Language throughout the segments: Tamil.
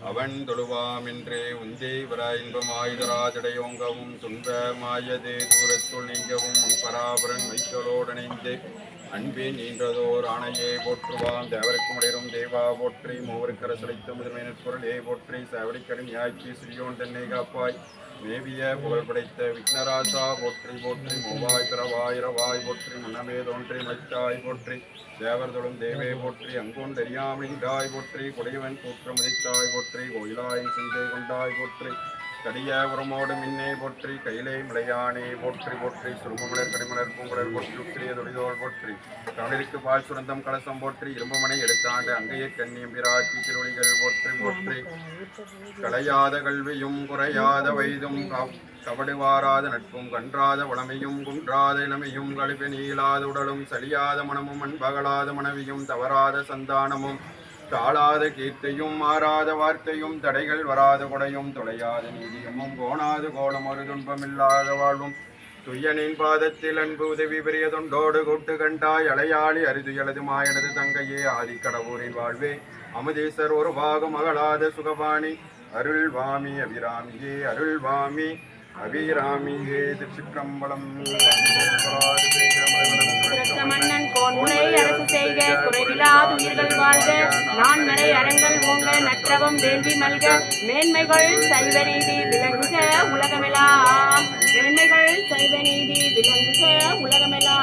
அவன் தொழுவாமின்றே உந்தே வர இன்பமாயுதராஜடையோங்கவும் துன்ப மாயதே தூரத்துள் நீங்கவும் பராபரன் மைக்களோடணைந்தே அன்பே நீன்றதோர் ஆணையே போற்றுவாம் தேவருக்கும் உடையரும் தேவா போற்றி மூவருக்கரசடைத்து முதன்மையினர் பொருளே போற்றி சேவடிக்கடுமையாக்கி சிறியோன் தன்னை காப்பாய் மேவிய புகழ் படைத்த விக்னராசா போற்றி போற்றி மூவாய் பிறவாயிரவாய் போற்றி முன்னமே தோன்றி மச்சாய் போற்றி தேவர் தொழும் தேவே போற்றி அங்கொண்டறியாமின்றாய் போற்றி கொடையவன் கூற்று மதித்தாய் போற்றி கோயிலாய் சிந்தை கொண்டாய் போற்றி கடிய உரமோடு மின்னே போற்றி கையிலே மலையானே போற்றி போற்றி சுருமமலர் கடிமலர் பூங்குழல் போற்றி உத்திரிய தொடிதோல் போற்றி தமிழருக்கு பால் சுரந்தம் கலசம் போற்றி இரும்புமனை எடுத்தாண்டு அங்கைய கண்ணியம் பிராட்டி திருவடிகள் போற்றி போற்றி களையாத கல்வியும் குறையாத வயதும் கபடுவாராத நட்பும் கன்றாத வளமையும் குன்றாத இளமையும் கழிவு நீளாத உடலும் சலியாத மனமும் அன்பகலாத மனைவியும் தவறாத சந்தானமும் தாளாத கீர்த்தியும் மாறாத வார்த்தையும் தடைகள் வராத கொடையும் தொலையாத நீதியமும் கோணாது கோணம் ஒரு துன்பமில்லாத வாழ்வும் துய்யனின் பாதத்தில் அன்பு உதவி பெரிய தொண்டோடு கூட்டு கண்டாய் அலையாளி அரிதுயலது மாயனது தங்கையே ஆதிக்கடவுரின் வாழ்வே அமுதீசர் ஒரு பாகம் மகளாத சுகபாணி அருள்வாமி அபிராமியே அருள்வாமி அபிராமியே திருச்சிற்றம்பலம் மன்னன் கோன்முறை அரசு செய்க குறைவிலாது உயிர்கள் வாழ்க நான் மறை அரங்கள் ஓங்க நற்றவம் வேள்வி மல்க மேன்மைகள் சைவ நீதி விளங்குக உலகமெல்லாம் மேன்மைகள் சைவ நீதி விளங்குக உலகமெல்லாம்.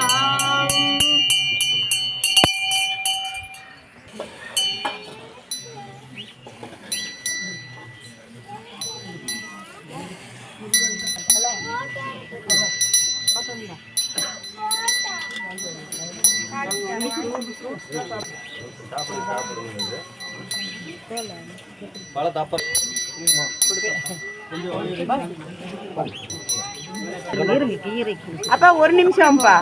அப்பா ஒரு நிமிஷம்ப்பா.